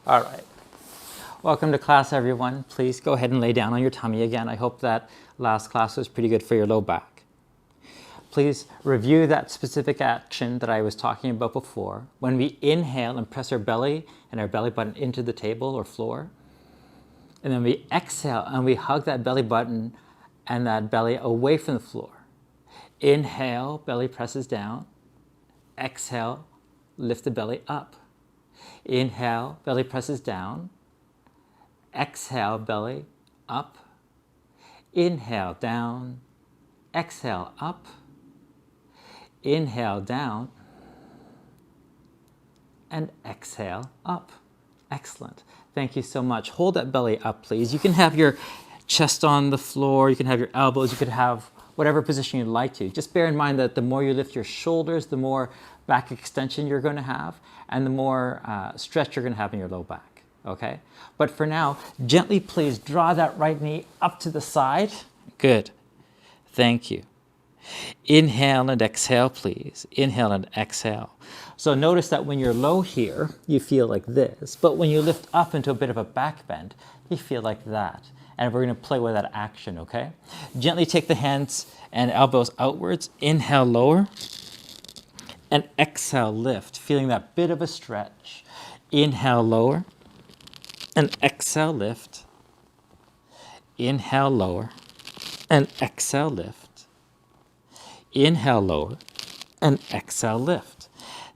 All right. Welcome to class, everyone. Please go ahead and lay down on your tummy again. I hope that last class was pretty good for your low back. Please review that specific action that I was talking about before. When we inhale and press our belly and our belly button into the table or floor, and then we exhale and we hug that belly button and that belly away from the floor. Inhale, belly presses down. Exhale, lift the belly up. Inhale, belly presses down. Exhale, belly up. Inhale, down. Exhale, up. Inhale, down. And exhale, up. Excellent. Thank you so much. Hold that belly up, please. You can have your chest on the floor. You can have your elbows. You could have whatever position you'd like to. Just bear in mind that the more you lift your shoulders, the more back extension you're going to have, and the more stretch you're going to have in your low back. Okay? But for now, gently please draw that right knee up to the side. Good. Thank you. Inhale and exhale, please. Inhale and exhale. So notice that when you're low here, you feel like this. But when you lift up into a bit of a back bend, you feel like that. And we're going to play with that action, okay? Gently take the hands and elbows outwards. Inhale, lower. And exhale, lift. Feeling that bit of a stretch. Inhale, lower. And exhale, lift. Inhale, lower. And exhale, lift. Inhale, lower. And exhale, lift.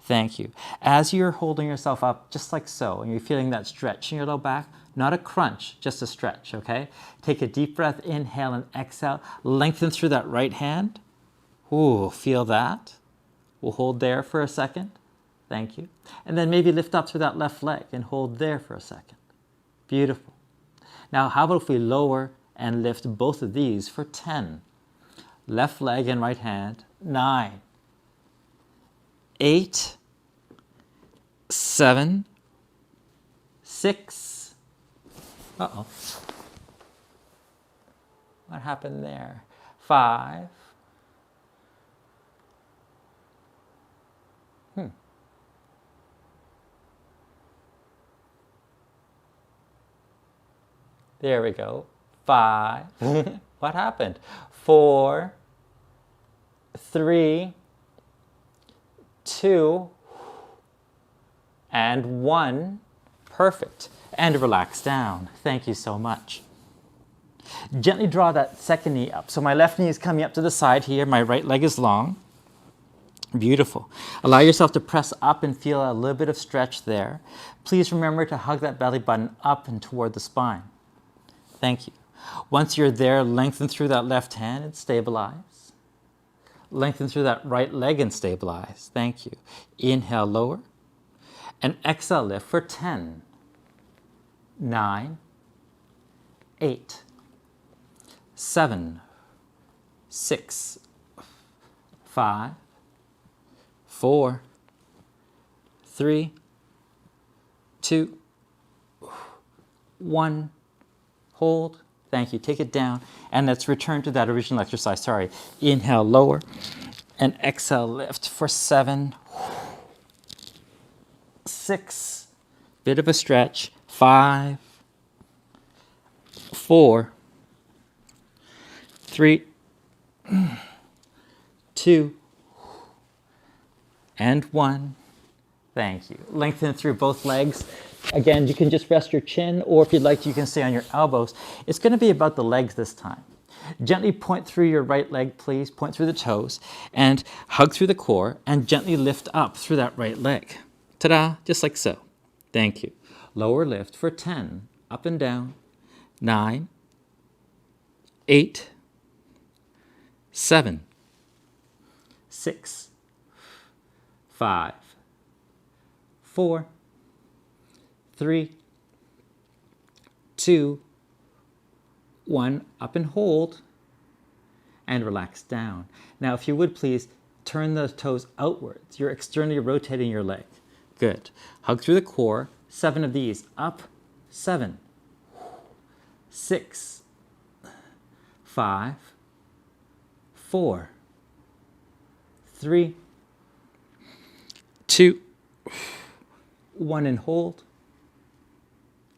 Thank you. As you're holding yourself up, just like so, and you're feeling that stretch in your low back, not a crunch, just a stretch, okay? Take a deep breath, inhale and exhale. Lengthen through that right hand. Ooh, feel that. We'll hold there for a second. Thank you. And then maybe lift up through that left leg and hold there for a second. Beautiful. Now, how about if we lower and lift both of these for 10? Left leg and right hand, 9, 8, 7, 6. Uh-oh. What happened there? 5. There we go. 5. What happened? 4, 3, 2, and 1. Perfect. And relax down. Thank you so much. Gently draw that second knee up. So my left knee is coming up to the side here. My right leg is long. Beautiful. Allow yourself to press up and feel a little bit of stretch there. Please remember to hug that belly button up and toward the spine. Thank you. Once you're there, lengthen through that left hand and stabilize. Lengthen through that right leg and stabilize. Thank you. Inhale, lower. And exhale, lift for 10, 9, 8, 7, 6, 5, 4, 3, 2, 1. Hold. Thank you. Take it down. And let's return to that original exercise. Sorry. Inhale, lower. And exhale, lift for 7, 6. Bit of a stretch. 5, 4, 3, 2, and 1. Thank you. Lengthen through both legs. Again, you can just rest your chin, or if you'd like to, you can stay on your elbows. It's going to be about the legs this time. Gently point through your right leg, please. Point through the toes, and hug through the core, and gently lift up through that right leg. Ta-da, just like so. Thank you. Lower lift for 10, up and down. 9, 8, 7, 6, 5, 4, 3, 2, 1. Up and hold. And relax down. Now, if you would please, turn the toes outwards. You're externally rotating your leg. Good. Hug through the core. 7 of these. Up. 7, 6, 5, 4, 3, 2, 1, and hold.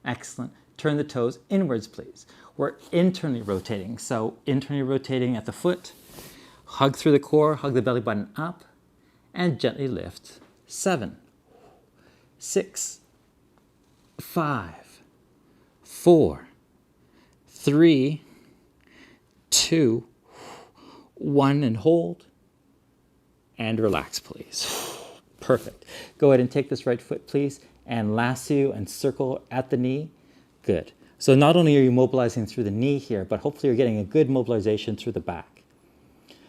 Excellent. Turn the toes inwards, please. We're internally rotating. So internally rotating at the foot. Hug through the core, hug the belly button up, and gently lift. 7, 6, 5, 4, 3, 2, 1, and hold. And relax, please. Perfect. Go ahead and take this right foot, please, and lasso and circle at the knee. Good. So not only are you mobilizing through the knee here, but hopefully you're getting a good mobilization through the back.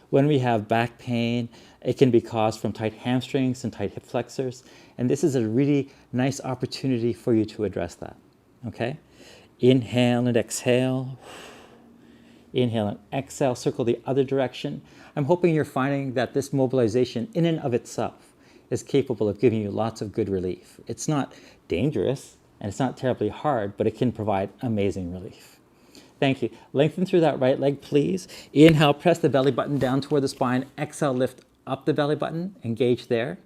When we have back pain, it can be caused from tight hamstrings and tight hip flexors, and this is a really nice opportunity for you to address that, okay? Inhale and exhale. Inhale and exhale, circle the other direction. I'm hoping you're finding that this mobilization in and of itself is capable of giving you lots of good relief. It's not dangerous and it's not terribly hard, but it can provide amazing relief. Thank you. Lengthen through that right leg, please. Inhale, press the belly button down toward the spine. Exhale, lift up the belly button, engage there.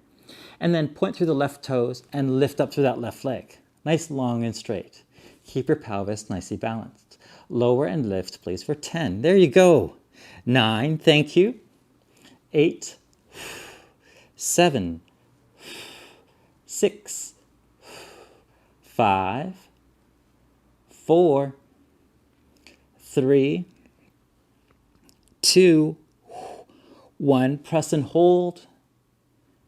And then point through the left toes and lift up through that left leg. Nice, long, and straight. Keep your pelvis nicely balanced. Lower and lift, please, for 10. There you go. 9, thank you. 8, 7, 6, 5, 4, 3, 2, 1. Press and hold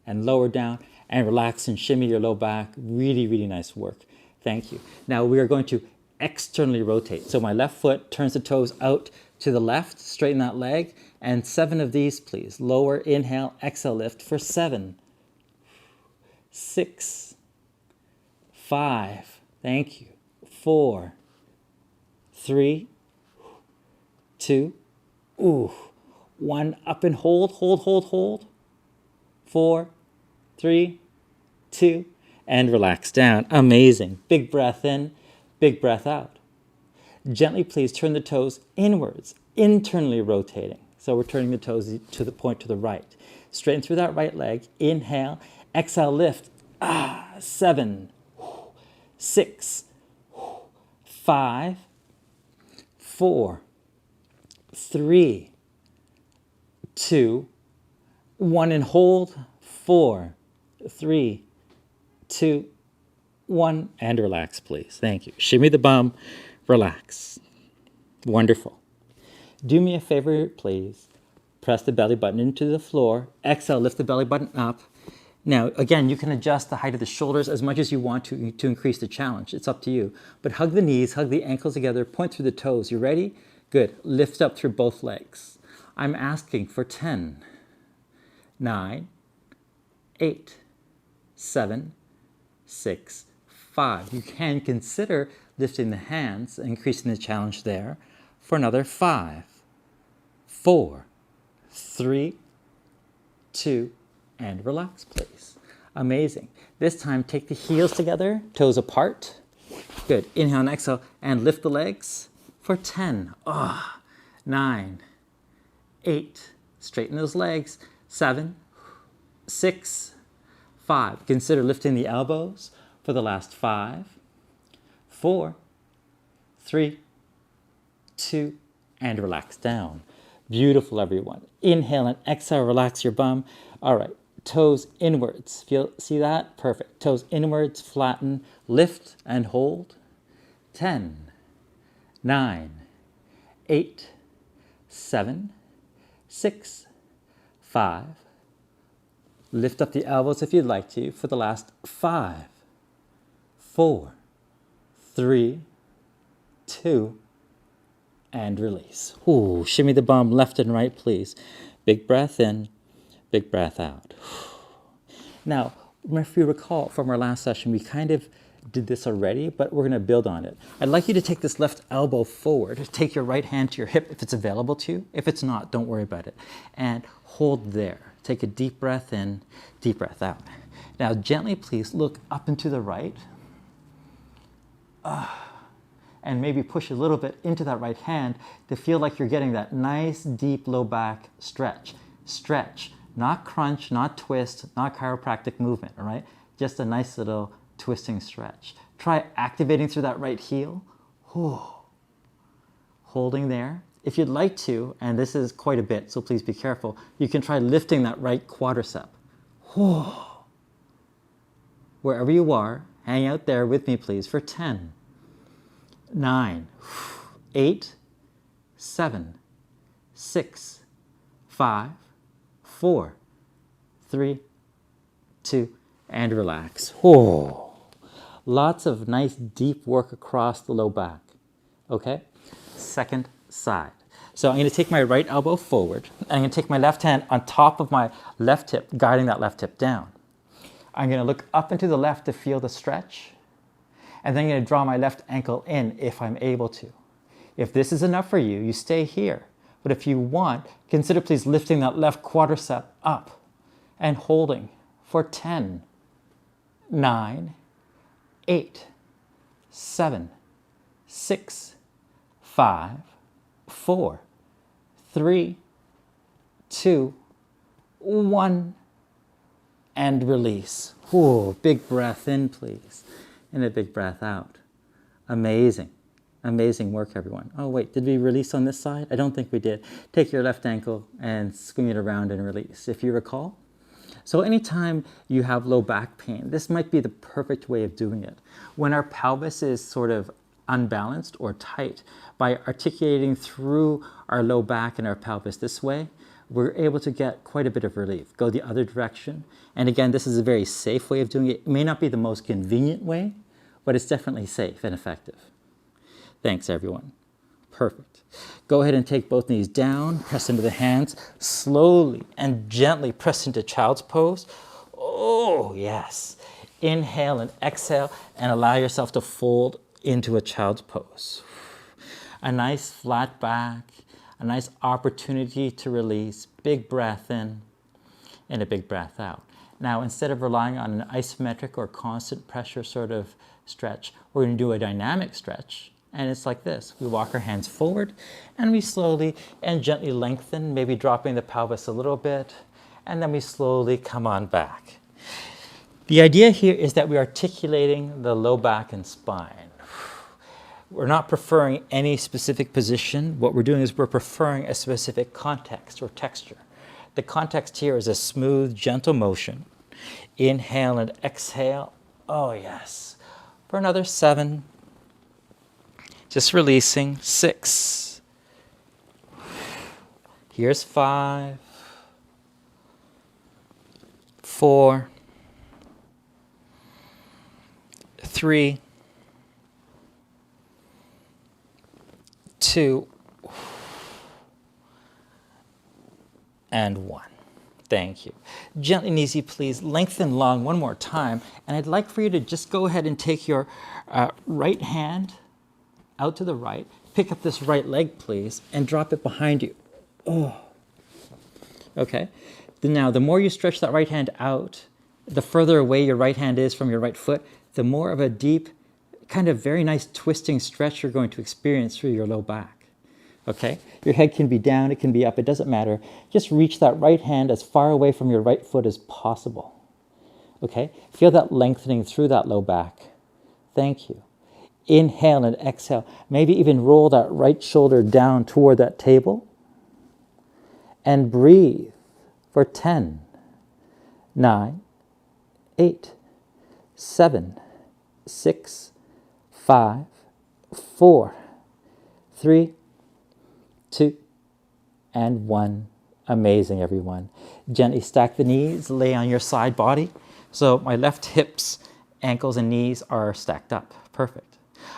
and lower down and relax and shimmy your low back. Really, really nice work. Thank you. Now we are going to externally rotate. So my left foot turns the toes out to the left, straighten that leg, and 7 of these, please. Lower, inhale, exhale, lift for 7, 6, 5, thank you, 4, 3, 2, 1, up and hold, hold, hold, hold, 4, 3, 2, and relax down. Amazing. Big breath in, big breath out. Gently, please turn the toes inwards, internally rotating. So we're turning the toes to the point to the right. Straighten through that right leg. Inhale, exhale, lift. 7, 6, 5, 4, 3, 2, 1, and hold. 4, 3, 2, 1, and relax, please. Thank you. Shimmy the bum, relax. Wonderful. Do me a favor, please. Press the belly button into the floor. Exhale, lift the belly button up. Now, again, you can adjust the height of the shoulders as much as you want to increase the challenge. It's up to you. But hug the knees, hug the ankles together, point through the toes. You ready? Good. Lift up through both legs. I'm asking for 10, 9, 8, 7, 6, 5. You can consider lifting the hands, increasing the challenge there for another 5, 4, 3, 2, and relax, please. Amazing. This time, take the heels together, toes apart. Good. Inhale and exhale, and lift the legs for 10, 9, 8. Straighten those legs. 7, 6, 5. Consider lifting the elbows for the last 5, 4, 3, 2, and relax down. Beautiful, everyone. Inhale and exhale, relax your bum. All right, toes inwards. See that? Perfect. Toes inwards, flatten, lift and hold. 10, 9, 8, 7, 6, 5. Lift up the elbows if you'd like to for the last 5, 4, 3, 2, and release. Ooh, shimmy the bum left and right, please. Big breath in, big breath out. Now, if you recall from our last session, we kind of did this already, but we're going to build on it. I'd like you to take this left elbow forward. Take your right hand to your hip if it's available to you. If it's not, don't worry about it. And hold there. Take a deep breath in, deep breath out. Now, gently, please look up and to the right. And maybe push a little bit into that right hand to feel like you're getting that nice, deep, low back stretch. Stretch, not crunch, not twist, not chiropractic movement, all right? Just a nice little twisting stretch. Try activating through that right heel. Holding there. If you'd like to, and this is quite a bit, so please be careful, you can try lifting that right quadricep. Wherever you are, hang out there with me, please, for 10, 9, 8, 7, 6, 5, 4, 3, 2, and relax. Lots of nice deep work across the low back. Okay? Second side. So I'm going to take my right elbow forward, and I'm going to take my left hand on top of my left hip, guiding that left hip down. I'm going to look up and to the left to feel the stretch, and then I'm going to draw my left ankle in if I'm able to. If this is enough for you, you stay here. But if you want, consider please lifting that left quadricep up and holding for 10, 9, 8, 7, 6, 5, 4, 3, 2, 1, and release. Big breath in, please, and a big breath out. Amazing. Amazing work, everyone. Oh, wait, did we release on this side? I don't think we did. Take your left ankle and swing it around and release, if you recall. So anytime you have low back pain, this might be the perfect way of doing it. When our pelvis is sort of unbalanced or tight, by articulating through our low back and our pelvis this way, we're able to get quite a bit of relief. Go the other direction. And again, this is a very safe way of doing it. It may not be the most convenient way, but it's definitely safe and effective. Thanks, everyone. Perfect. Go ahead and take both knees down, press into the hands, slowly and gently press into child's pose. Oh, yes. Inhale and exhale, and allow yourself to fold into a child's pose. A nice flat back, a nice opportunity to release. Big breath in and a big breath out. Now, instead of relying on an isometric or constant pressure sort of stretch, we're going to do a dynamic stretch. And it's like this. We walk our hands forward, and we slowly and gently lengthen, maybe dropping the pelvis a little bit, and then we slowly come on back. The idea here is that we're articulating the low back and spine. We're not preferring any specific position. What we're doing is we're preferring a specific context or texture. The context here is a smooth, gentle motion. Inhale and exhale. Oh, yes. For another 7. Just releasing. 6. Here's 5. 4. 3. 2. And 1. Thank you. Gently and easy, please. Lengthen long one more time. And I'd like for you to just go ahead and take your right hand out to the right. Pick up this right leg, please, and drop it behind you. Okay. Now, the more you stretch that right hand out, the further away your right hand is from your right foot, the more of a deep, kind of very nice twisting stretch you're going to experience through your low back. Okay? Your head can be down, it can be up, it doesn't matter. Just reach that right hand as far away from your right foot as possible. Okay? Feel that lengthening through that low back. Thank you. Inhale and exhale. Maybe even roll that right shoulder down toward that table. And breathe for 10, 9, 8, 7, 6, 5, 4, 3, 2, and 1. Amazing, everyone. Gently stack the knees, lay on your side body. So my left hips, ankles, and knees are stacked up. Perfect.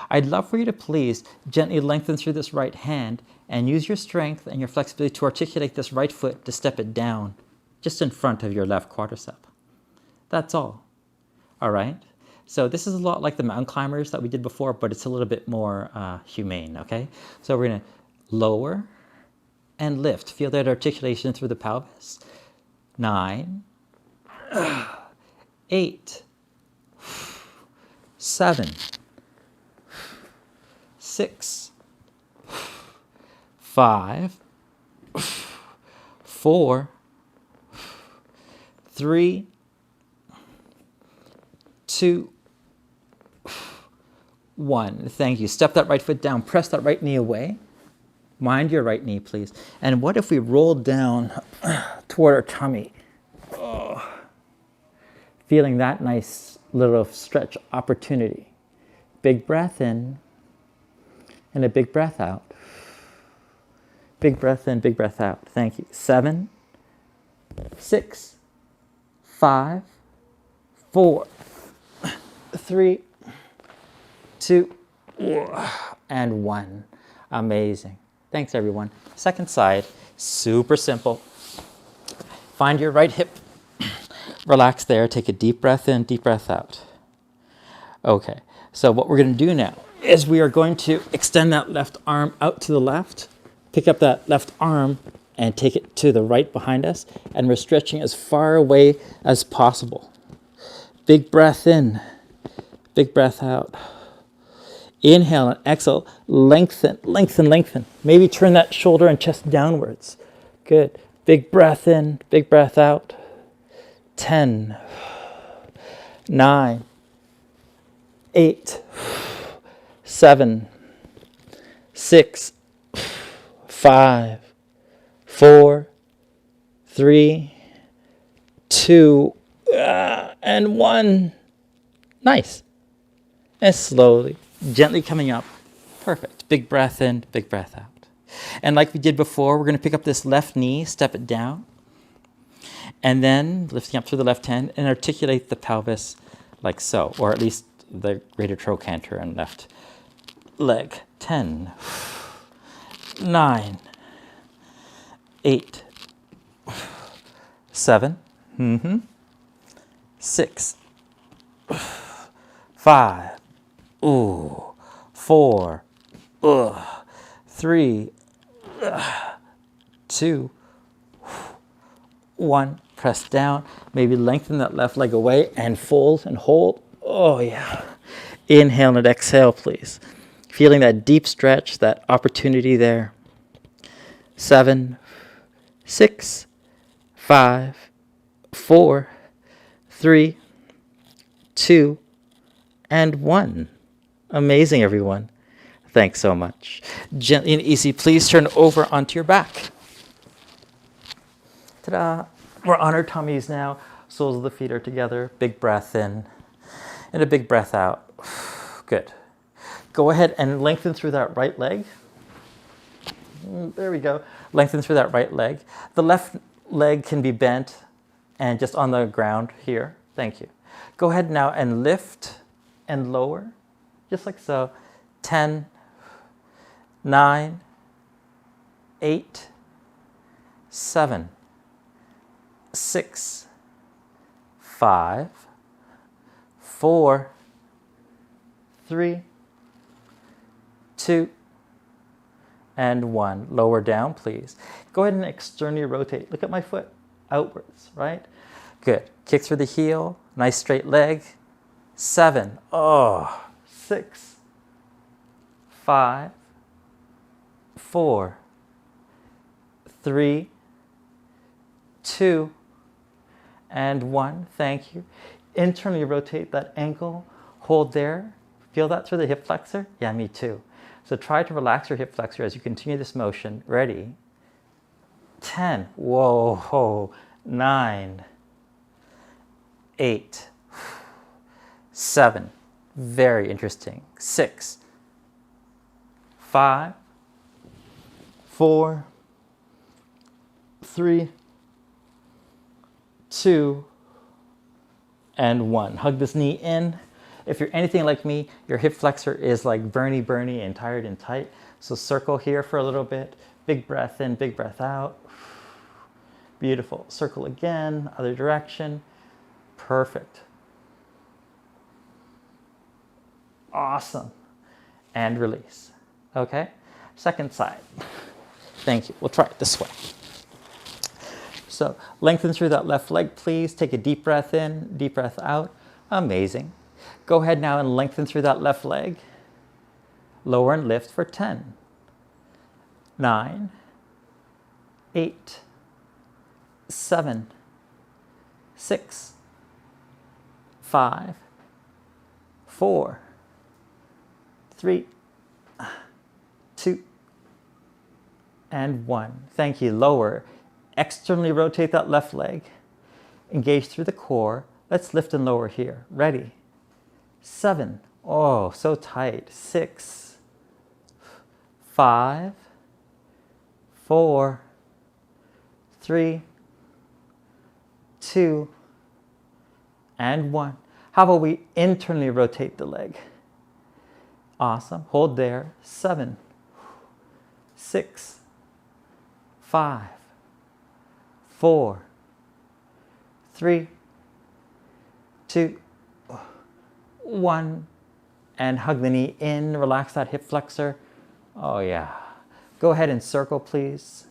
I'd love for you to please gently lengthen through this right hand and use your strength and your flexibility to articulate this right foot to step it down just in front of your left quadricep. That's all. All right? So this is a lot like the mountain climbers that we did before, but it's a little bit more humane, okay? So we're going to lower and lift. Feel that articulation through the pelvis. 9, 8, 7, 6, 5, 4, 3, 2, 1. Thank you. Step that right foot down. Press that right knee away. Mind your right knee, please. And what if we rolled down toward our tummy? Oh. Feeling that nice little stretch opportunity. Big breath in and a big breath out. Big breath in, big breath out. Thank you. 7, 6, 5, 4, 3, 2, and 1. Amazing. Thanks, everyone. Second side, super simple. Find your right hip. Relax there. Take a deep breath in, deep breath out. Okay, so what we're going to do now is we are going to extend that left arm out to the left, pick up that left arm and take it to the right behind us, and we're stretching as far away as possible. Big breath in, big breath out. Inhale and exhale, lengthen, lengthen, lengthen. Maybe turn that shoulder and chest downwards. Good. Big breath in, big breath out. 10, 9, 8, 7, 6, 5, 4, 3, 2, and 1. Nice. And slowly, gently coming up. Perfect. Big breath in, big breath out. And like we did before, we're going to pick up this left knee, step it down, and then lifting up through the left hand and articulate the pelvis like so, or at least the greater trochanter and left leg. 10, 9, 8, 7, 6, 5, 4, 3, 2, 1. Press down. Maybe lengthen that left leg away and fold and hold. Oh, yeah. Inhale and exhale, please. Feeling that deep stretch, that opportunity there. 7, 6, 5, 4, 3, 2, and 1. Amazing, everyone. Thanks so much. Gently and easy, please turn over onto your back. Ta-da. We're on our tummies now. Soles of the feet are together. Big breath in and a big breath out. Good. Go ahead and lengthen through that right leg. There we go. Lengthen through that right leg. The left leg can be bent and just on the ground here. Thank you. Go ahead now and lift and lower, just like so. 10, 9, 8, 7, 6, 5, 4, 3, 2, and 1. Lower down, please. Go ahead and externally rotate. Look at my foot outwards, right? Good. Kick through the heel. Nice straight leg. 7. 6, 5, 4, 3, 2, and 1. Thank you. Internally rotate that ankle. Hold there. Feel that through the hip flexor? Yeah, me too. So try to relax your hip flexor as you continue this motion. Ready? 10. Whoa. 9. 8. 7. Very interesting. 6. 5. 4. 3. 2. And 1. Hug this knee in. If you're anything like me, your hip flexor is like Bernie and tired and tight. So circle here for a little bit. Big breath in, big breath out. Beautiful. Circle again, other direction. Perfect. Awesome. And release. Okay? Second side. Thank you. We'll try it this way. So lengthen through that left leg, please. Take a deep breath in, deep breath out. Amazing. Go ahead now and lengthen through that left leg. Lower and lift for 10, 9, 8, 7, 6, 5, 4, 3, 2, and 1. Thank you. Lower. Externally rotate that left leg. Engage through the core. Let's lift and lower here. Ready? 7. Oh, so tight. 6, 5, 4, 3, 2, and 1. How about we internally rotate the leg? Awesome. Hold there. 7, 6, 5, 4, 3, 2, 1. And hug the knee in. Relax that hip flexor. Oh, yeah. Go ahead and circle, please.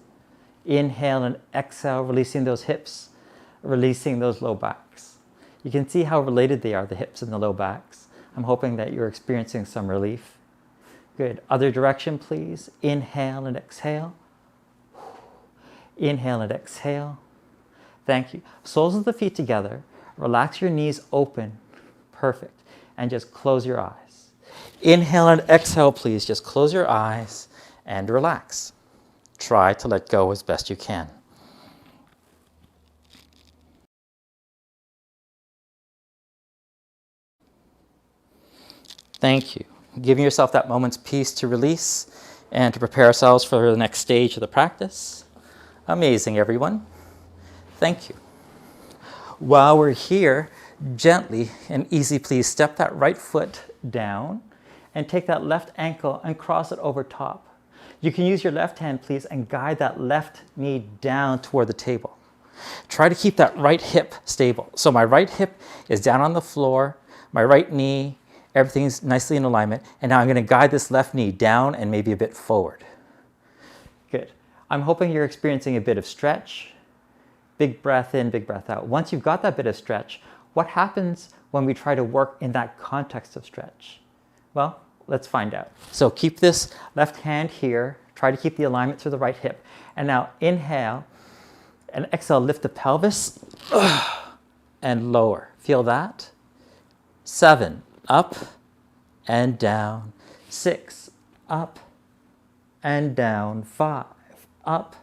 Inhale and exhale, releasing those hips, releasing those low backs. You can see how related they are, the hips and the low backs. I'm hoping that you're experiencing some relief. Good. Other direction, please. Inhale and exhale. Inhale and exhale. Thank you. Soles of the feet together. Relax your knees open. Perfect. And just close your eyes. Inhale and exhale, please. Just close your eyes and relax. Try to let go as best you can. Thank you. Giving yourself that moment's peace to release and to prepare ourselves for the next stage of the practice. Amazing, everyone. Thank you. While we're here, gently and easy, please step that right foot down and take that left ankle and cross it over top. You can use your left hand, please, and guide that left knee down toward the table. Try to keep that right hip stable. So my right hip is down on the floor, my right knee, everything's nicely in alignment. And now I'm going to guide this left knee down and maybe a bit forward. Good. I'm hoping you're experiencing a bit of stretch. Big breath in, big breath out. Once you've got that bit of stretch, what happens when we try to work in that context of stretch? Well, let's find out. So keep this left hand here. Try to keep the alignment through the right hip. And now inhale and exhale, lift the pelvis and lower. Feel that? 7, up and down. 6, up and down. 5, up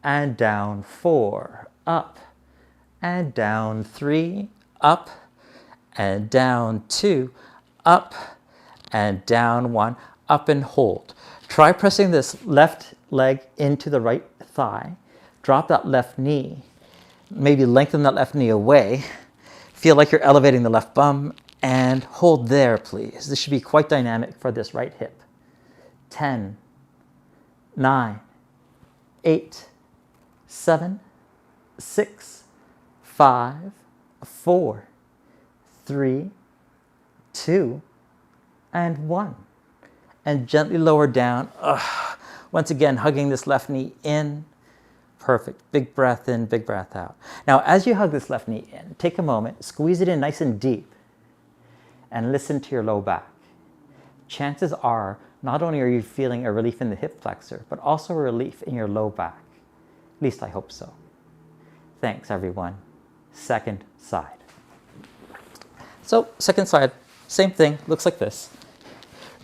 and down. 4, up and down. 3, up and down. 2, up and down. 1, up and hold. Try pressing this left leg into the right thigh. Drop that left knee. Maybe lengthen that left knee away. Feel like you're elevating the left bum and hold there, please. This should be quite dynamic for this right hip. 10, 9, 8, 7, 6, 5, 4, 3, 2, and 1. And gently lower down. Once again, hugging this left knee in. Perfect. Big breath in, big breath out. Now, as you hug this left knee in, take a moment, squeeze it in nice and deep, and listen to your low back. Chances are, not only are you feeling a relief in the hip flexor, but also a relief in your low back. At least I hope so. Thanks, everyone. Second side. So, second side, same thing, looks like this.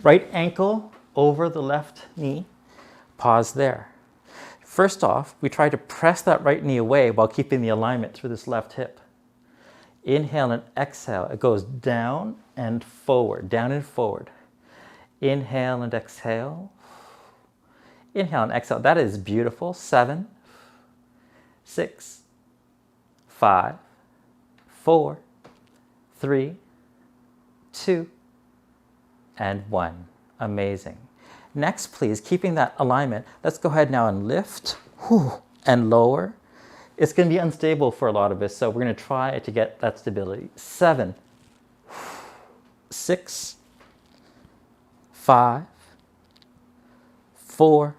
Right ankle over the left knee. Pause there. First off, we try to press that right knee away while keeping the alignment through this left hip. Inhale and exhale. It goes down and forward, down and forward. Inhale and exhale. Inhale and exhale. That is beautiful. 7, 6, 5, 4, 3, 2, and 1. Amazing. Next, please, keeping that alignment, let's go ahead now and lift and lower. It's going to be unstable for a lot of us, so we're going to try to get that stability. 7, 6, 5, 4,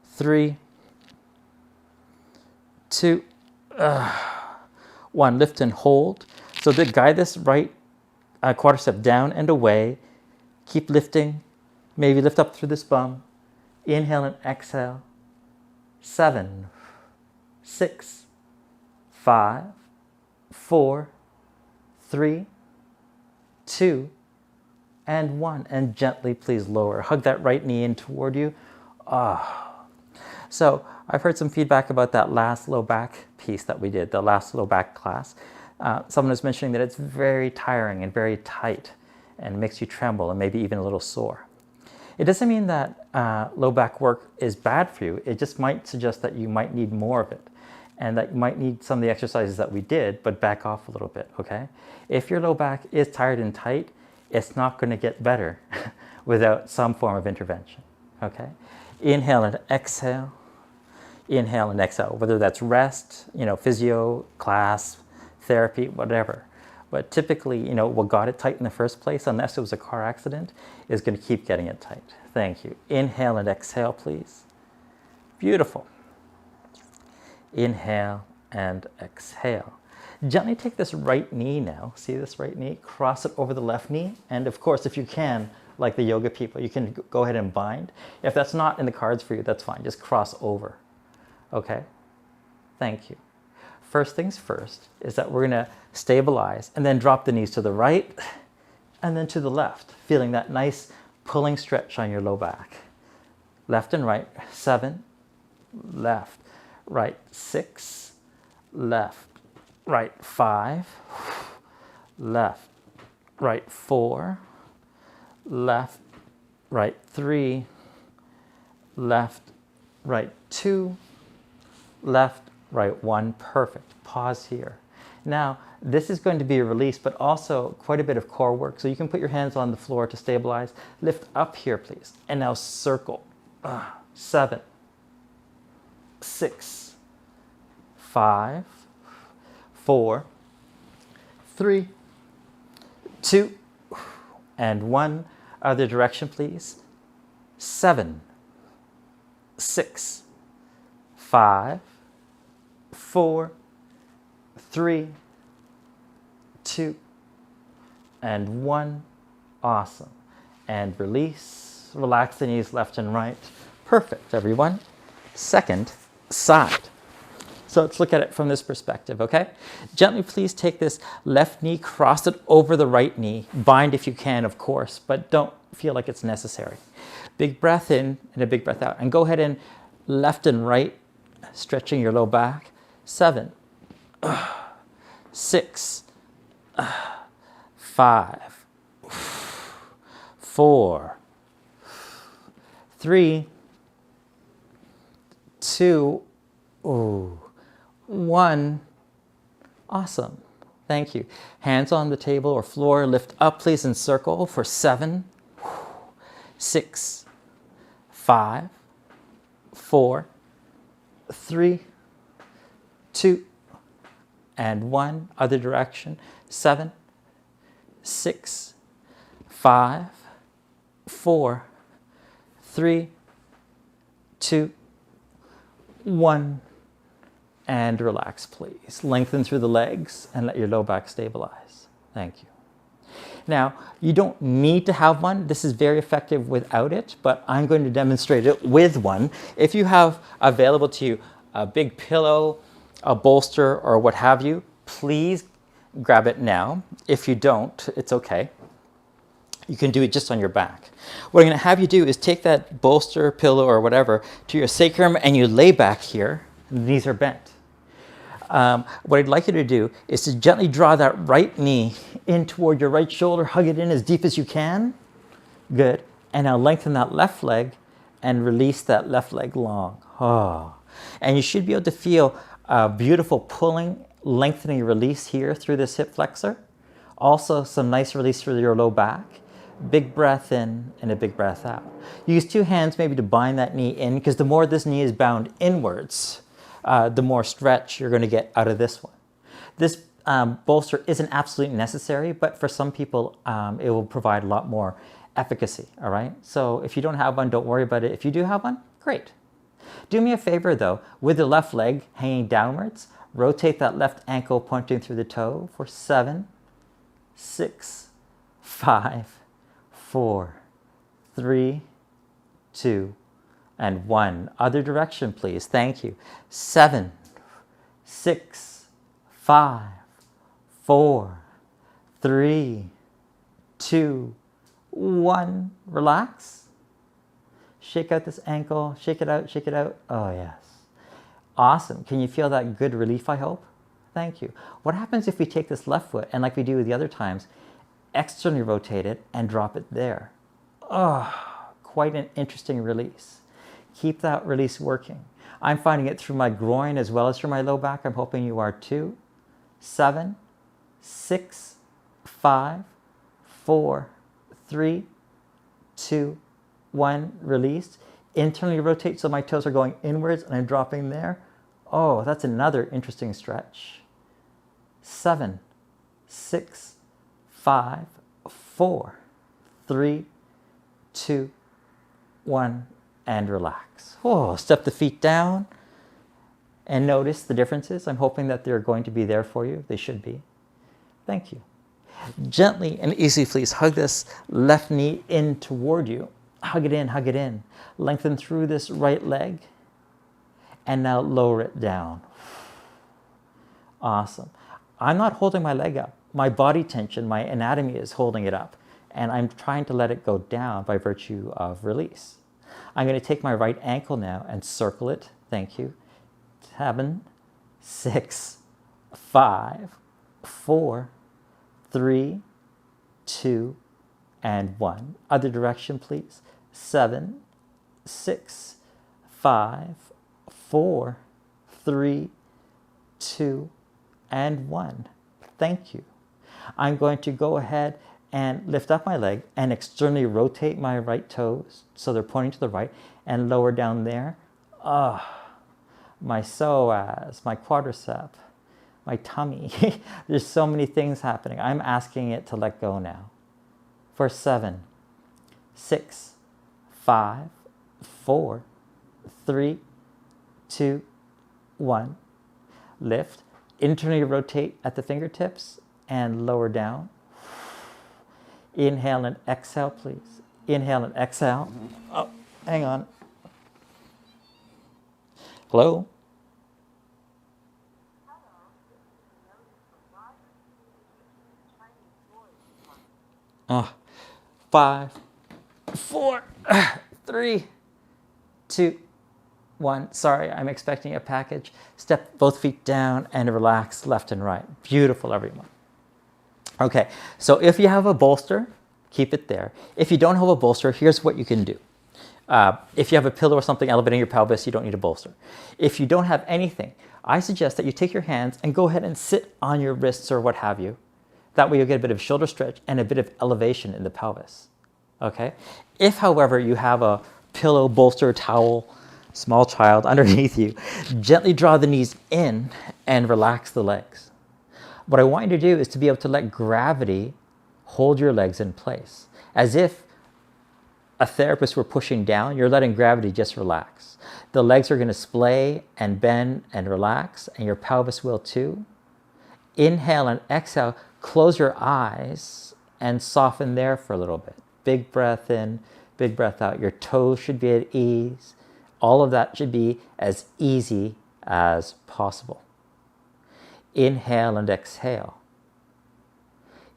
3, 2, 1. Lift and hold. So to guide this right quadricep down and away, keep lifting. Maybe lift up through this bum. Inhale and exhale. 7, 6, 5, 4, 3, 2, and 1. And gently, please lower. Hug that right knee in toward you. So I've heard some feedback about that last low back piece that we did, the last low back class. Someone was mentioning that it's very tiring and very tight and makes you tremble and maybe even a little sore. It doesn't mean that low back work is bad for you. It just might suggest that you might need more of it and that you might need some of the exercises that we did, but back off a little bit, okay? If your low back is tired and tight, it's not going to get better without some form of intervention, okay? Inhale and exhale. Inhale and exhale, whether that's rest, physio, class, therapy, whatever. But typically, what got it tight in the first place, unless it was a car accident, is going to keep getting it tight. Thank you. Inhale and exhale, please. Beautiful. Inhale and exhale. Gently take this right knee now. See this right knee? Cross it over the left knee. And of course, if you can, like the yoga people, you can go ahead and bind. If that's not in the cards for you, that's fine. Just cross over. Okay? Thank you. First things first is that we're going to stabilize and then drop the knees to the right and then to the left, feeling that nice pulling stretch on your low back. Left and right, 7, left, right, 6, left, right, 5, left, right, 4, left, right, 3, left, right, 2, left, right, 1. Perfect. Pause here. Now, this is going to be a release, but also quite a bit of core work. So you can put your hands on the floor to stabilize. Lift up here, please. And now circle. 7, 6, 5, 4, 3, 2, and 1. Other direction, please. 7, 6, 5, 4, 3, 2, and 1. Awesome. And release. Relax the knees left and right. Perfect, everyone. Second side. So let's look at it from this perspective, okay? Gently, please take this left knee, cross it over the right knee. Bind if you can, of course, but don't feel like it's necessary. Big breath in and a big breath out. And go ahead and left and right, stretching your low back. 7, 6, 5, 4, 3, 2, 1. Awesome. Thank you. Hands on the table or floor. Lift up, please, and circle for 7, 6, 5, 4, 3, 2, and 1. Other direction. 7, 6, 5, 4, 3, 2, 1. And relax, please. Lengthen through the legs and let your low back stabilize. Thank you. Now, you don't need to have one. This is very effective without it, but I'm going to demonstrate it with one. If you have available to you a big pillow, a bolster, or what have you, please grab it now. If you don't, it's okay. You can do it just on your back. What I'm going to have you do is take that bolster, pillow, or whatever to your sacrum and you lay back here. The knees are bent. What I'd like you to do is to gently draw that right knee in toward your right shoulder. Hug it in as deep as you can. Good. And now lengthen that left leg and release that left leg long. Oh. And you should be able to feel a beautiful pulling, lengthening release here through this hip flexor. Also some nice release through your low back. Big breath in and a big breath out. Use 2 hands maybe to bind that knee in, because the more this knee is bound inwards, the more stretch you're going to get out of this one. This bolster isn't absolutely necessary, but for some people, it will provide a lot more efficacy, all right? So if you don't have one, don't worry about it. If you do have one, great. Do me a favor, though. With the left leg hanging downwards, rotate that left ankle pointing through the toe for 7, 6, 5, 4, 3, 2, and 1. Other direction, please. Thank you. 7, 6, 5, 4, 3, 2, 1. Relax. Shake out this ankle. Shake it out, shake it out. Oh, yes. Awesome. Can you feel that good relief, I hope? Thank you. What happens if we take this left foot and, like we do the other times, externally rotate it and drop it there? Oh, quite an interesting release. Keep that release working. I'm finding it through my groin as well as through my low back. I'm hoping you are too. 7, 6, 5, 4, 3, 2, 1. Release. Internally rotate so my toes are going inwards and I'm dropping there. Oh, that's another interesting stretch. 7, 6, 5, 4, 3, 2, 1, and relax. Oh, step the feet down and notice the differences. I'm hoping that they're going to be there for you. They should be. Thank you. Gently and easily, please hug this left knee in toward you. Hug it in, hug it in. Lengthen through this right leg and now lower it down. Awesome. I'm not holding my leg up. My body tension, my anatomy is holding it up. And I'm trying to let it go down by virtue of release. I'm going to take my right ankle now and circle it. Thank you. 7, 6, 5, 4, 3, 2, and 1. Other direction, please. 7, 6, 5, 4, 3, 2, and 1. Thank you. I'm going to go ahead and lift up my leg and externally rotate my right toes so they're pointing to the right and lower down there. My psoas, my quadricep, my tummy. There's so many things happening. I'm asking it to let go now. For 7, 6, 5, 4, 3, 2, 1. Lift. Internally rotate at the fingertips and lower down. Inhale and exhale, please. Inhale and exhale. Oh, hang on. Hello? Oh, 5, 4, 3, 2, 1. Sorry, I'm expecting a package. Step both feet down and relax left and right. Beautiful, everyone. Okay, so if you have a bolster, keep it there. If you don't have a bolster, here's what you can do. If you have a pillow or something elevating your pelvis, you don't need a bolster. If you don't have anything, I suggest that you take your hands and go ahead and sit on your wrists or what have you. That way you'll get a bit of shoulder stretch and a bit of elevation in the pelvis. Okay? If, however, you have a pillow, bolster, towel, small child underneath you, gently draw the knees in and relax the legs. What I want you to do is to be able to let gravity hold your legs in place. As if a therapist were pushing down, you're letting gravity just relax. The legs are going to splay and bend and relax, and your pelvis will too. Inhale and exhale, close your eyes and soften there for a little bit. Big breath in, big breath out. Your toes should be at ease. All of that should be as easy as possible. Inhale and exhale.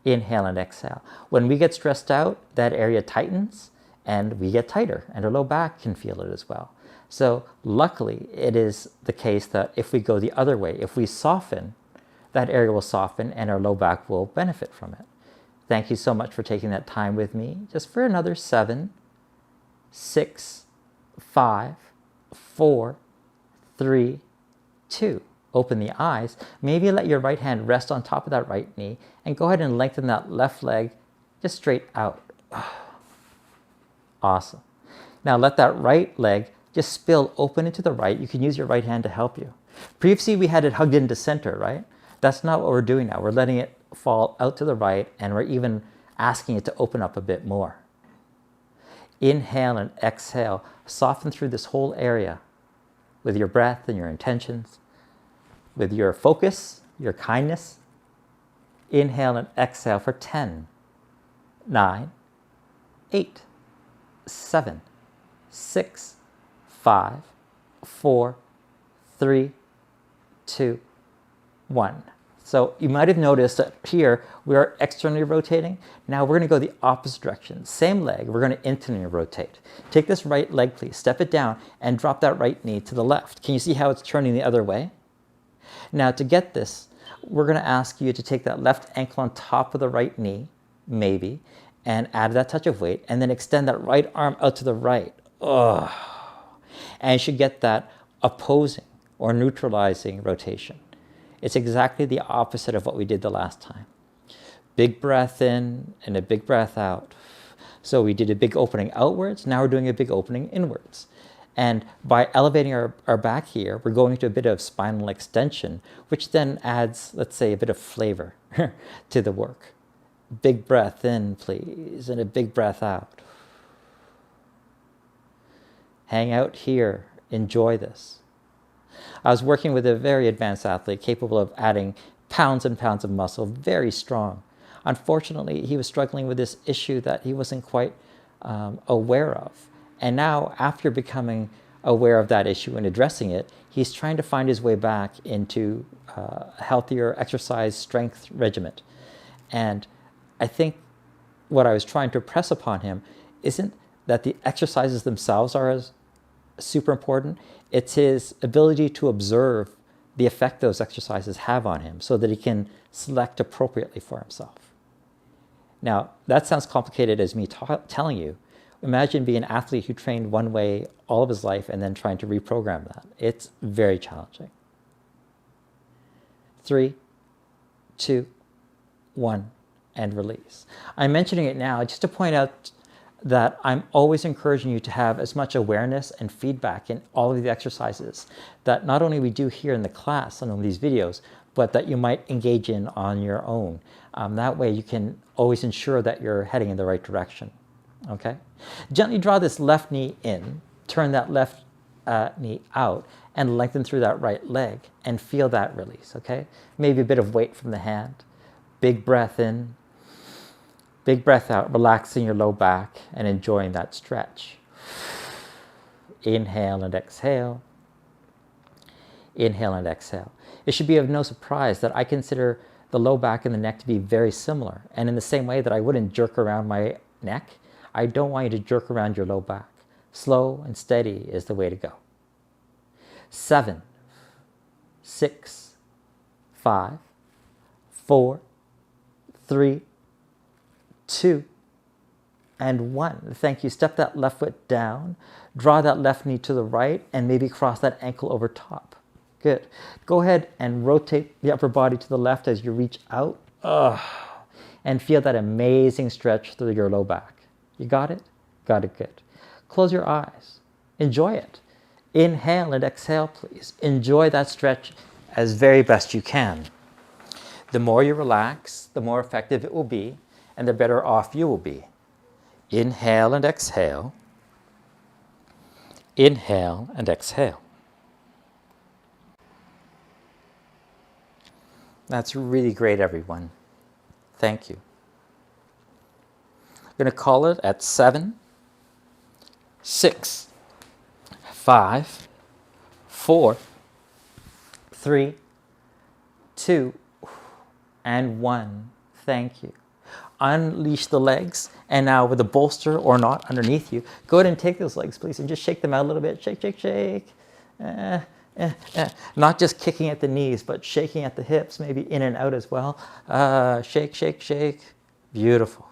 Inhale and exhale. When we get stressed out, that area tightens and we get tighter, and our low back can feel it as well. So luckily, it is the case that if we go the other way, if we soften, that area will soften and our low back will benefit from it. Thank you so much for taking that time with me. Just for another 7, 6, 5, 4, 3, 2. Open the eyes. Maybe let your right hand rest on top of that right knee and go ahead and lengthen that left leg just straight out. Awesome. Now let that right leg just spill open into the right. You can use your right hand to help you. Previously we had it hugged into center, right? That's not what we're doing now. We're letting it fall out to the right and we're even asking it to open up a bit more. Inhale and exhale. Soften through this whole area with your breath and your intentions, with your focus, your kindness. Inhale and exhale for 10, 9, 8, 7, 6, 5, 4, 3, 2, 1. So you might have noticed that here we are externally rotating. Now we're going to go the opposite direction. Same leg, we're going to internally rotate. Take this right leg, please. Step it down and drop that right knee to the left. Can you see how it's turning the other way? Now to get this, we're going to ask you to take that left ankle on top of the right knee, maybe, and add that touch of weight, and then extend that right arm out to the right. Ugh. And you should get that opposing or neutralizing rotation. It's exactly the opposite of what we did the last time. Big breath in and a big breath out. So we did a big opening outwards, now we're doing a big opening inwards. And by elevating our back here, we're going to a bit of spinal extension, which then adds, let's say, a bit of flavor to the work. Big breath in, please, and a big breath out. Hang out here, enjoy this. I was working with a very advanced athlete capable of adding pounds and pounds of muscle, very strong. Unfortunately, he was struggling with this issue that he wasn't quite aware of. And now, after becoming aware of that issue and addressing it, he's trying to find his way back into a healthier exercise strength regimen. And I think what I was trying to press upon him isn't that the exercises themselves are as super important. It's his ability to observe the effect those exercises have on him so that he can select appropriately for himself. Now, that sounds complicated as me telling you. Imagine being an athlete who trained one way all of his life and then trying to reprogram that. It's very challenging. 3, 2, 1, and release. I'm mentioning it now just to point out that I'm always encouraging you to have as much awareness and feedback in all of the exercises that not only we do here in the class on these videos, but that you might engage in on your own. That way you can always ensure that you're heading in the right direction. Okay? Gently draw this left knee in, turn that left knee out, and lengthen through that right leg, and feel that release, okay? Maybe a bit of weight from the hand. Big breath in, big breath out, relaxing your low back and enjoying that stretch. Inhale and exhale. Inhale and exhale. It should be of no surprise that I consider the low back and the neck to be very similar. And in the same way that I wouldn't jerk around my neck, I don't want you to jerk around your low back. Slow and steady is the way to go. 7, 6, 5, 4, 3, 2, and 1. Thank you. Step that left foot down. Draw that left knee to the right and maybe cross that ankle over top. Good. Go ahead and rotate the upper body to the left as you reach out. And feel that amazing stretch through your low back. You got it? Got it, good. Close your eyes. Enjoy it. Inhale and exhale, please. Enjoy that stretch as very best you can. The more you relax, the more effective it will be, and the better off you will be. Inhale and exhale. Inhale and exhale. That's really great, everyone. Thank you. I'm going to call it at 7, 6, 5, 4, 3, 2, and 1. Thank you. Unleash the legs, and now with a bolster or not underneath you, go ahead and take those legs, please, and just shake them out a little bit. Shake, shake, shake. Not just kicking at the knees, but shaking at the hips, maybe in and out as well. Shake, shake, shake. Beautiful.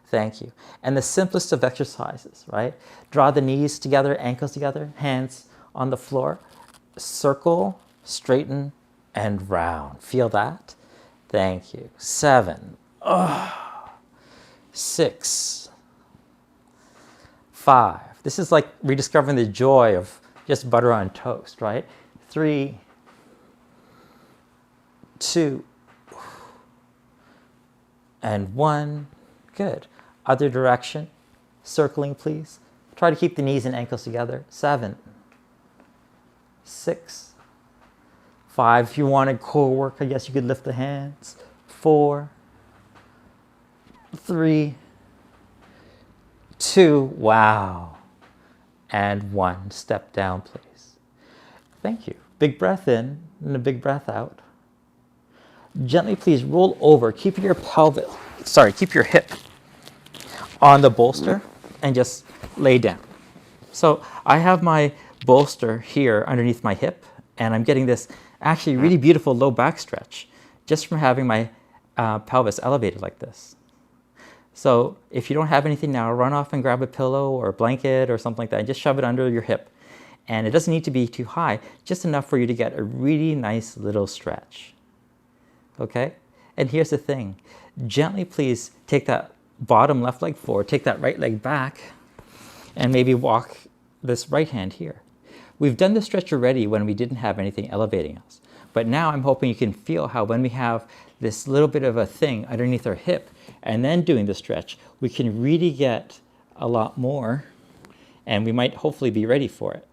Thank you. And the simplest of exercises, right? Draw the knees together, ankles together, hands on the floor. Circle, straighten, and round. Feel that? Thank you. 7, 6, 5. This is like rediscovering the joy of just butter on toast, right? 3, 2, and 1. Good. Other direction. Circling, please. Try to keep the knees and ankles together. 7, 6, 5. If you wanted core work, I guess you could lift the hands. 4, 3, 2. Wow. And 1. Step down, please. Thank you. Big breath in and a big breath out. Gently, please roll over, keep your keep your hip on the bolster and just lay down. So I have my bolster here underneath my hip, and I'm getting this actually really beautiful low back stretch just from having my pelvis elevated like this. So if you don't have anything now, run off and grab a pillow or a blanket or something like that and just shove it under your hip. And it doesn't need to be too high, just enough for you to get a really nice little stretch. Okay? And here's the thing. Gently, please take that bottom left leg forward, take that right leg back, and maybe walk this right hand here. We've done the stretch already when we didn't have anything elevating us. But now I'm hoping you can feel how when we have this little bit of a thing underneath our hip and then doing the stretch, we can really get a lot more, and we might hopefully be ready for it.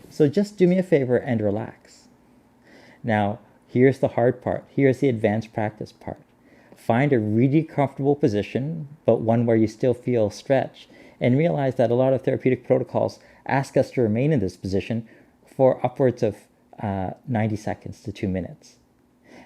So just do me a favor and relax. Now, here's the hard part. Here's the advanced practice part. Find a really comfortable position, but one where you still feel stretch, and realize that a lot of therapeutic protocols ask us to remain in this position for upwards of 90 seconds to 2 minutes.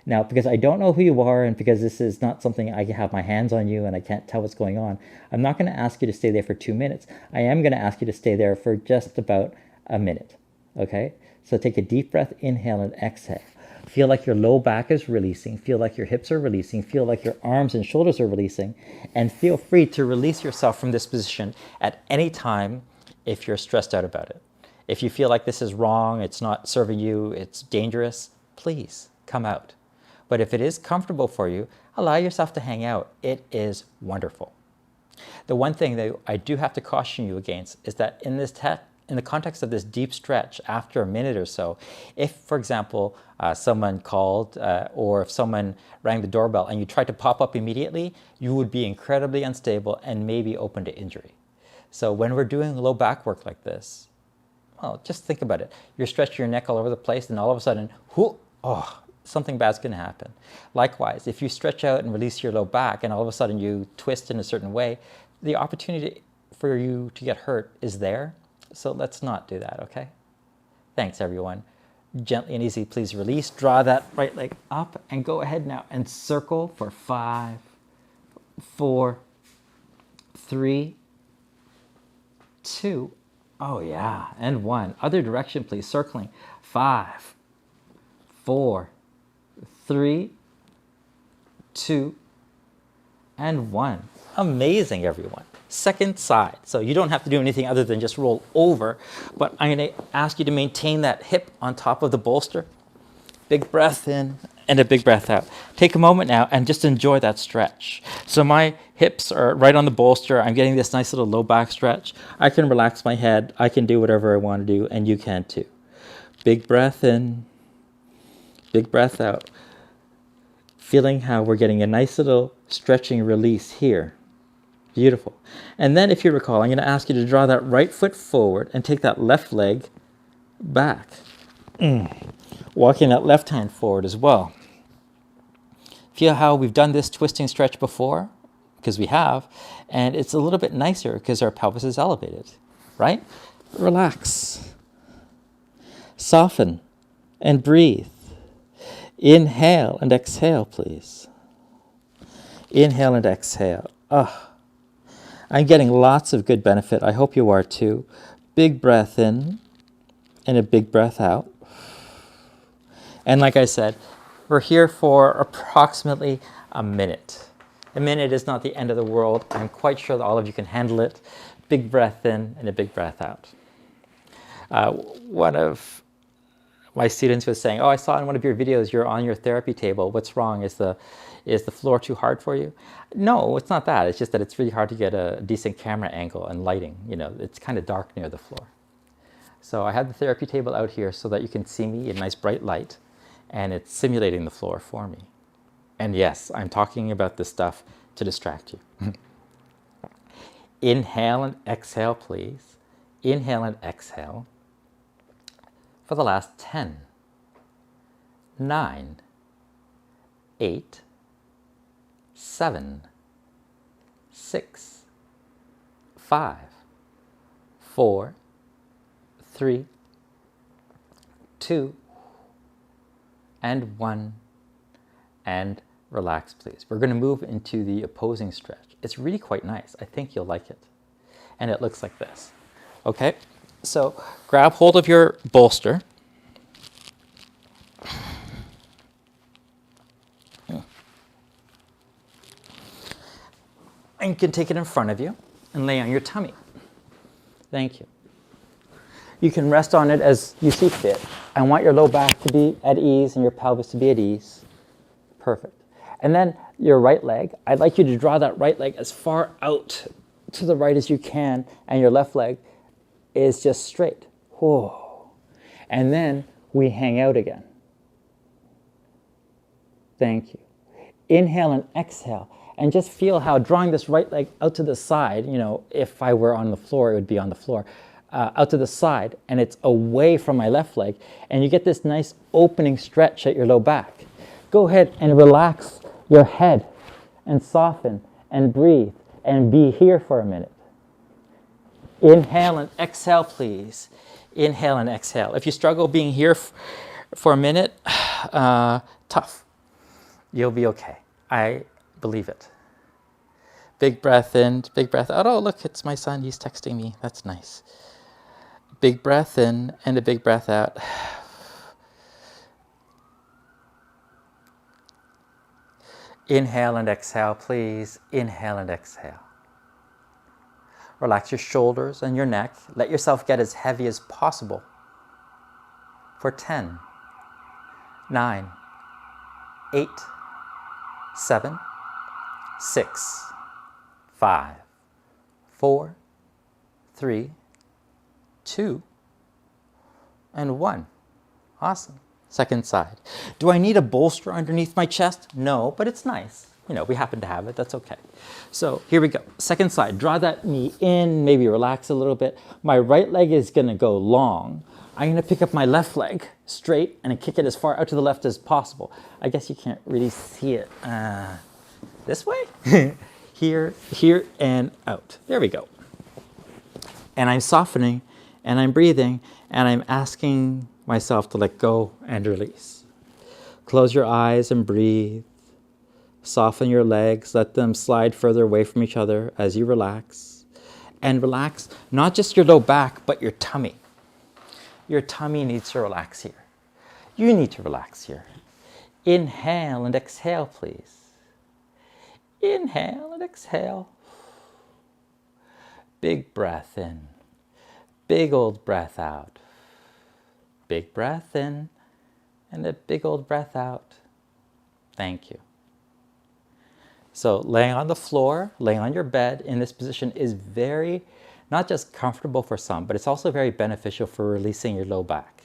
Now, because I don't know who you are and because this is not something I can have my hands on you and I can't tell what's going on, I'm not going to ask you to stay there for 2 minutes. I am going to ask you to stay there for just about a minute. Okay? So take a deep breath, inhale and exhale. Feel like your low back is releasing. Feel like your hips are releasing. Feel like your arms and shoulders are releasing. And feel free to release yourself from this position at any time if you're stressed out about it. If you feel like this is wrong, it's not serving you, it's dangerous, please come out. But if it is comfortable for you, allow yourself to hang out. It is wonderful. The one thing that I do have to caution you against is that in the context of this deep stretch, after a minute or so, if, for example, someone called or if someone rang the doorbell and you tried to pop up immediately, you would be incredibly unstable and maybe open to injury. So when we're doing low back work like this, well, just think about it. You're stretching your neck all over the place and all of a sudden, something bad's going to happen. Likewise, if you stretch out and release your low back and all of a sudden you twist in a certain way, the opportunity for you to get hurt is there. So let's not do that, okay? Thanks, everyone. Gently and easy, please release. Draw that right leg up and go ahead now and circle for 5, 4, 3, 2, oh yeah, and 1. Other direction, please. Circling. 5, 4, 3, 2, and 1. Amazing, everyone. Second side. So you don't have to do anything other than just roll over, but I'm going to ask you to maintain that hip on top of the bolster. Big breath in and a big breath out. Take a moment now and just enjoy that stretch. So my hips are right on the bolster. I'm getting this nice little low back stretch. I can relax my head. I can do whatever I want to do, and you can too. Big breath in, big breath out. Feeling how we're getting a nice little stretching release here. Beautiful. And then if you recall, I'm going to ask you to draw that right foot forward and take that left leg back. Walking that left hand forward as well. Feel how we've done this twisting stretch before, because we have, and it's a little bit nicer because our pelvis is elevated, right? Relax. Soften and breathe. Inhale and exhale, please. Inhale and exhale. I'm getting lots of good benefit. I hope you are too. Big breath in and a big breath out. And like I said, we're here for approximately a minute. A minute is not the end of the world. I'm quite sure that all of you can handle it. Big breath in and a big breath out. One of my students was saying, I saw in one of your videos you're on your therapy table. What's wrong? Is the floor too hard for you? No, it's not that. It's just that it's really hard to get a decent camera angle and lighting. It's kind of dark near the floor. So I have the therapy table out here so that you can see me in nice bright light, and it's simulating the floor for me. And yes, I'm talking about this stuff to distract you. Inhale and exhale, please. Inhale and exhale. For the last 10, 9, 8, 7, 6, 5, 4, 3, 2, and 1. and relax, please. We're going to move into the opposing stretch. It's really quite nice. I think you'll like it. And it looks like this. Okay? So grab hold of your bolster. And you can take it in front of you and lay on your tummy. Thank you. You can rest on it as you see fit. I want your low back to be at ease and your pelvis to be at ease. Perfect. And then your right leg, I'd like you to draw that right leg as far out to the right as you can, and your left leg is just straight. Whoa. And then we hang out again. Thank you. Inhale and exhale. And just feel how drawing this right leg out to the side, you know, if I were on the floor, it would be on the floor, out to the side, and it's away from my left leg, and you get this nice opening stretch at your low back. Go ahead and relax your head and soften and breathe and be here for a minute. Inhale and exhale, please. Inhale and exhale. If you struggle being here for a minute, tough. You'll be okay. I believe it. Big breath in, big breath out. Oh, look, it's my son. He's texting me. That's nice. Big breath in and a big breath out. Inhale and exhale, please. Inhale and exhale. Relax your shoulders and your neck. Let yourself get as heavy as possible. For 10, 9, 8, 7, 6, 5, 4, 3, 2, and 1. Awesome. Second side. Do I need a bolster underneath my chest? No, but it's nice. You know, we happen to have it. That's okay. So here we go. Second side. Draw that knee in, maybe relax a little bit. My right leg is going to go long. I'm going to pick up my left leg straight and kick it as far out to the left as possible. I guess you can't really see it. This way? Here, here, and out. There we go. And I'm softening, and I'm breathing, and I'm asking myself to let go and release. Close your eyes and breathe. Soften your legs. Let them slide further away from each other as you relax. And relax not just your low back, but your tummy. Your tummy needs to relax here. You need to relax here. Inhale and exhale, please. Inhale and exhale. Big breath in. Big old breath out. Big breath in and a big old breath out. Thank you. So laying on the floor, laying on your bed in this position is very, not just comfortable for some, but it's also very beneficial for releasing your low back.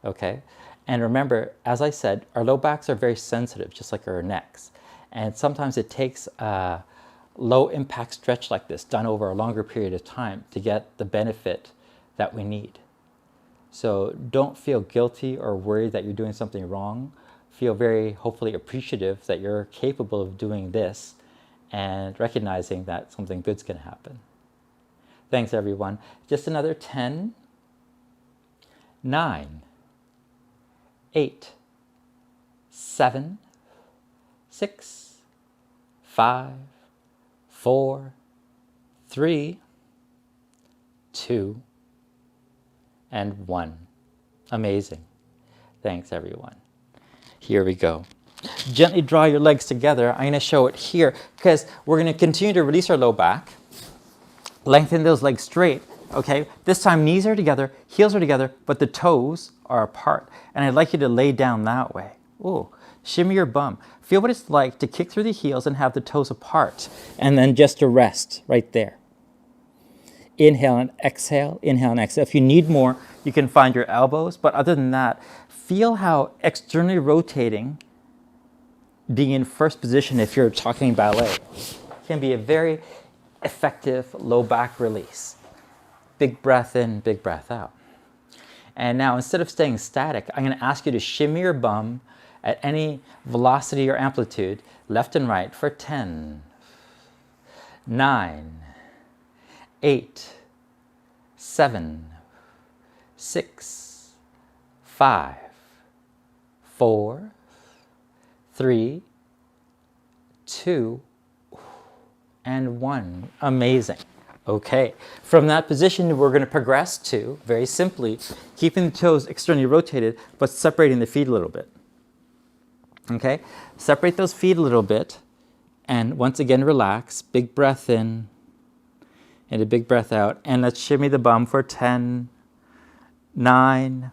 Okay? And remember, as I said, our low backs are very sensitive, just like our necks. And sometimes it takes a low impact stretch like this done over a longer period of time to get the benefit that we need. So don't feel guilty or worried that you're doing something wrong. Feel very, hopefully, appreciative that you're capable of doing this and recognizing that something good's going to happen. Thanks, everyone. Just another 10, 9, 8, 7, 6, 5, 4, 3, 2, and 1. Amazing. Thanks, everyone. Here we go. Gently draw your legs together. I'm going to show it here because we're going to continue to release our low back. Lengthen those legs straight. Okay, this time knees are together, heels are together, but the toes are apart. And I'd like you to lay down that way. Ooh, shimmy your bum. Feel what it's like to kick through the heels and have the toes apart. And then just to rest right there. Inhale and exhale, inhale and exhale. If you need more, you can find your elbows. But other than that, feel how externally rotating, being in first position if you're talking ballet, can be a very effective low back release. Big breath in, big breath out. And now instead of staying static, I'm going to ask you to shimmy your bum at any velocity or amplitude, left and right, for 10, 9, 8, 7, 6, 5, 4, 3, 2, and 1. Amazing. Okay, from that position, we're going to progress to, very simply, keeping the toes externally rotated, but separating the feet a little bit. Okay, separate those feet a little bit, and once again, relax. Big breath in, and a big breath out. And let's shimmy the bum for 10, 9,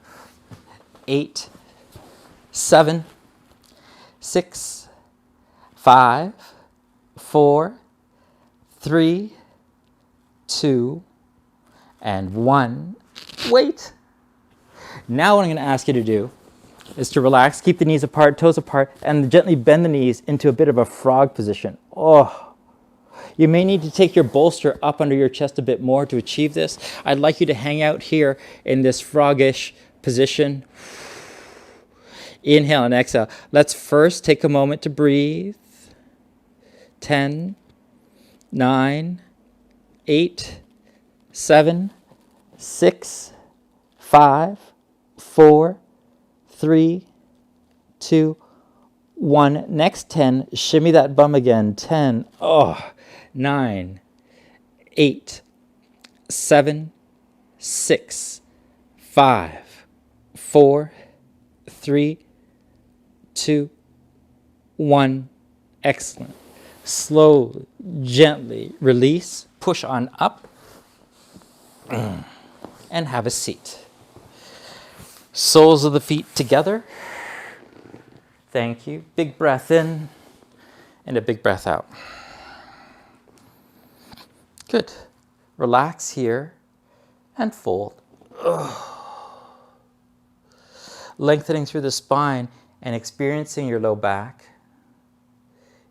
8, 7, 6, 5, 4, 3, 2, and 1. Wait. Now what I'm going to ask you to do is to relax, keep the knees apart, toes apart, and gently bend the knees into a bit of a frog position. Oh, you may need to take your bolster up under your chest a bit more to achieve this. I'd like you to hang out here in this froggish position. Inhale and exhale. Let's first take a moment to breathe. 10, 9, 8, 7, 6, 5, 4, 3, 2, 1. Next 10, shimmy that bum again. 10, 9, 8, 7, 6, 5, 4, 3, 2, 1. Excellent. Slowly, gently release, push on up, and have a seat. Soles of the feet together. Thank you. Big breath in and a big breath out. Good. Relax here and fold. Lengthening through the spine and experiencing your low back.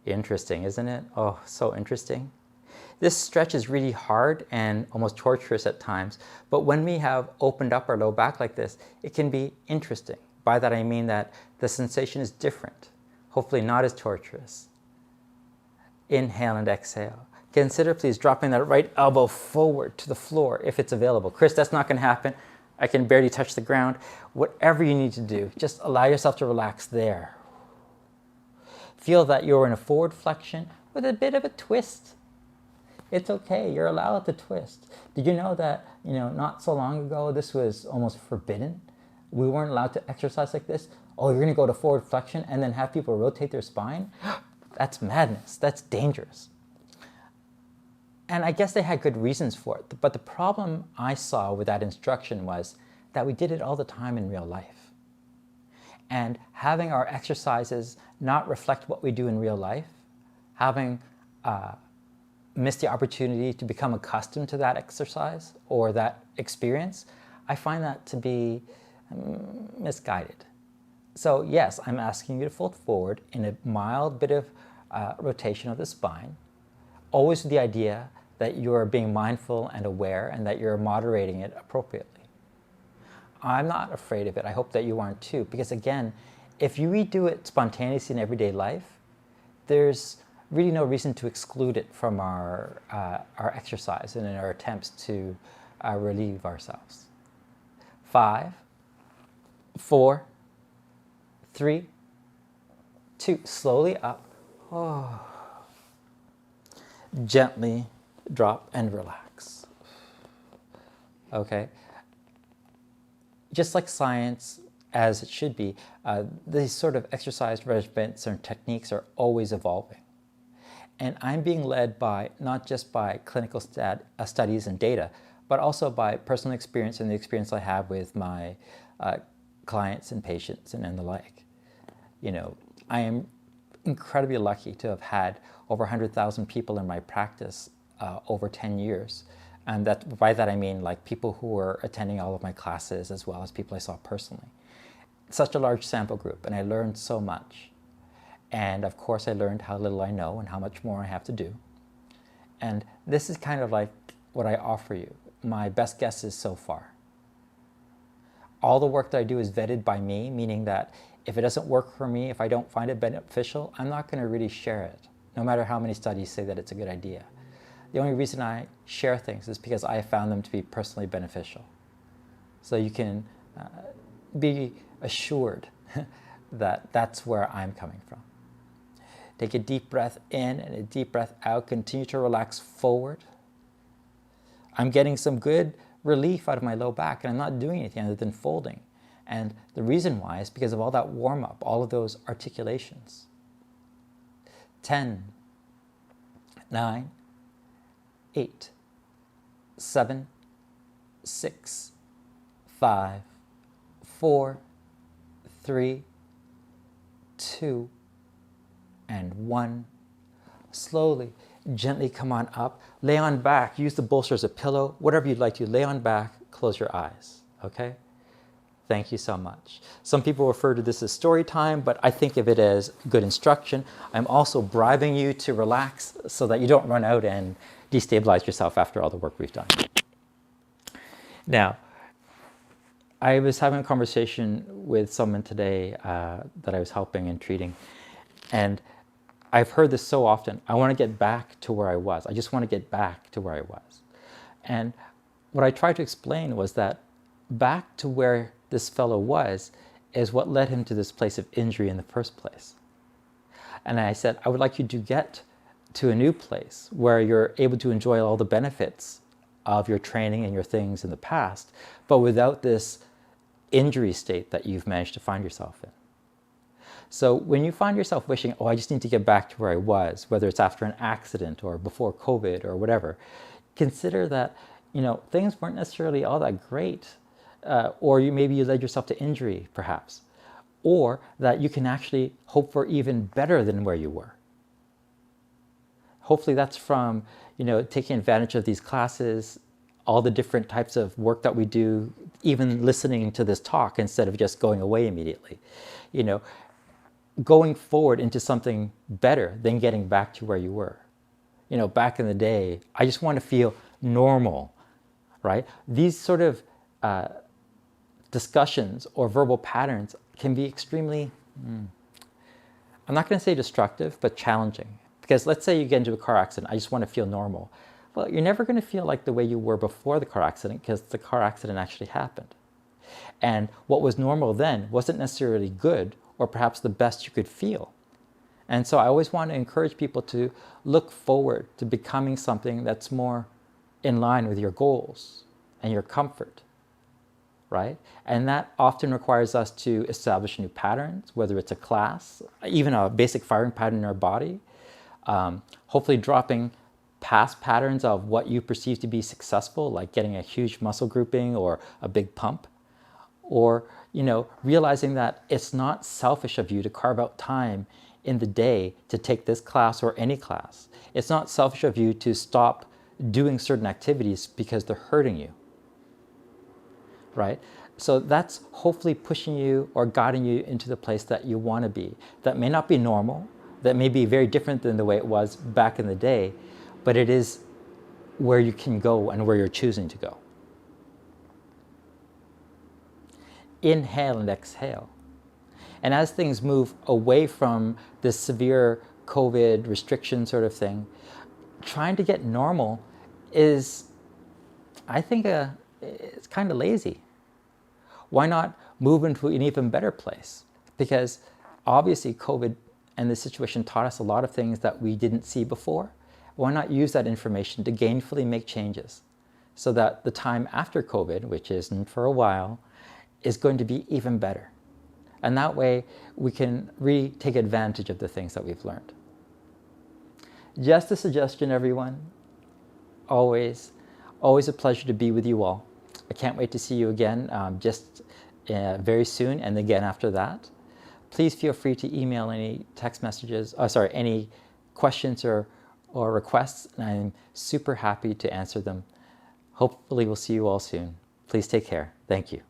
Interesting, isn't it? Oh, so interesting. This stretch is really hard and almost torturous at times, but when we have opened up our low back like this, it can be interesting. By that I mean that the sensation is different, hopefully not as torturous. Inhale and exhale. Consider please dropping that right elbow forward to the floor if it's available. Chris, that's not going to happen. I can barely touch the ground. Whatever you need to do, just allow yourself to relax there. Feel that you're in a forward flexion with a bit of a twist. It's okay, you're allowed to twist. Did you know that, not so long ago, this was almost forbidden? We weren't allowed to exercise like this. Oh, you're gonna go to forward flexion and then have people rotate their spine? That's madness, that's dangerous. And I guess they had good reasons for it. But the problem I saw with that instruction was that we did it all the time in real life. And having our exercises not reflect what we do in real life, having missed the opportunity to become accustomed to that exercise or that experience, I find that to be misguided. So yes, I'm asking you to fold forward in a mild bit of rotation of the spine, always with the idea that you're being mindful and aware and that you're moderating it appropriately. I'm not afraid of it. I hope that you aren't too, because again, if you redo it spontaneously in everyday life, there's really no reason to exclude it from our exercise and in our attempts to relieve ourselves. 5, 4, 3, 2, slowly up. Oh. Gently drop and relax. Okay. Just like science, as it should be, these sort of exercise regimens and techniques are always evolving. And I'm being led by, not just by clinical studies and data, but also by personal experience and the experience I have with my clients and patients and the like. I am incredibly lucky to have had over 100,000 people in my practice over 10 years. And by that I mean like people who were attending all of my classes as well as people I saw personally. Such a large sample group, and I learned so much. And of course I learned how little I know and how much more I have to do. And this is kind of like what I offer you, my best guesses so far. All the work that I do is vetted by me, meaning that if it doesn't work for me, if I don't find it beneficial, I'm not going to really share it, no matter how many studies say that it's a good idea. The only reason I share things is because I have found them to be personally beneficial. So you can be assured that that's where I'm coming from. Take a deep breath in and a deep breath out. Continue to relax forward. I'm getting some good relief out of my low back, and I'm not doing anything other than folding. And the reason why is because of all that warm-up, all of those articulations. 10, 9, 8, 7, 6, 5, 4, 3, 2, and 1. Slowly, gently come on up. Lay on back. Use the bolster as a pillow. Whatever you'd like to. Lay on back. Close your eyes. Okay? Thank you so much. Some people refer to this as story time, but I think of it as good instruction. I'm also bribing you to relax so that you don't run out and destabilize yourself after all the work we've done. Now, I was having a conversation with someone today that I was helping and treating, and I've heard this so often. I want to get back to where I was. I just want to get back to where I was. And what I tried to explain was that back to where this fellow was is what led him to this place of injury in the first place. And I said, I would like you to get to a new place where you're able to enjoy all the benefits of your training and your things in the past, but without this injury state that you've managed to find yourself in. So when you find yourself wishing, oh, I just need to get back to where I was, whether it's after an accident or before COVID or whatever, consider that, things weren't necessarily all that great. Or maybe you led yourself to injury, perhaps. Or that you can actually hope for even better than where you were. Hopefully that's from, taking advantage of these classes, all the different types of work that we do, even listening to this talk instead of just going away immediately. Going forward into something better than getting back to where you were. Back in the day, I just want to feel normal, right? These sort of discussions or verbal patterns can be extremely, I'm not going to say destructive, but challenging. Because let's say you get into a car accident, I just want to feel normal. Well, you're never going to feel like the way you were before the car accident because the car accident actually happened. And what was normal then wasn't necessarily good or perhaps the best you could feel. And so I always want to encourage people to look forward to becoming something that's more in line with your goals and your comfort, right? And that often requires us to establish new patterns, whether it's a class, even a basic firing pattern in our body, hopefully dropping past patterns of what you perceive to be successful, like getting a huge muscle grouping or a big pump, or realizing that it's not selfish of you to carve out time in the day to take this class or any class. It's not selfish of you to stop doing certain activities because they're hurting you, right? So that's hopefully pushing you or guiding you into the place that you want to be. That may not be normal, that may be very different than the way it was back in the day, but it is where you can go and where you're choosing to go. Inhale and exhale. And as things move away from this severe COVID restriction sort of thing, trying to get normal is, I think, it's kind of lazy. Why not move into an even better place? Because obviously COVID and the situation taught us a lot of things that we didn't see before. Why not use that information to gainfully make changes so that the time after COVID, which isn't for a while, is going to be even better. And that way we can really take advantage of the things that we've learned. Just a suggestion, everyone. Always a pleasure to be with you all. I can't wait to see you again very soon and again after that. Please feel free to email any text messages, any questions or requests, and I'm super happy to answer them. Hopefully we'll see you all soon. Please take care. Thank you.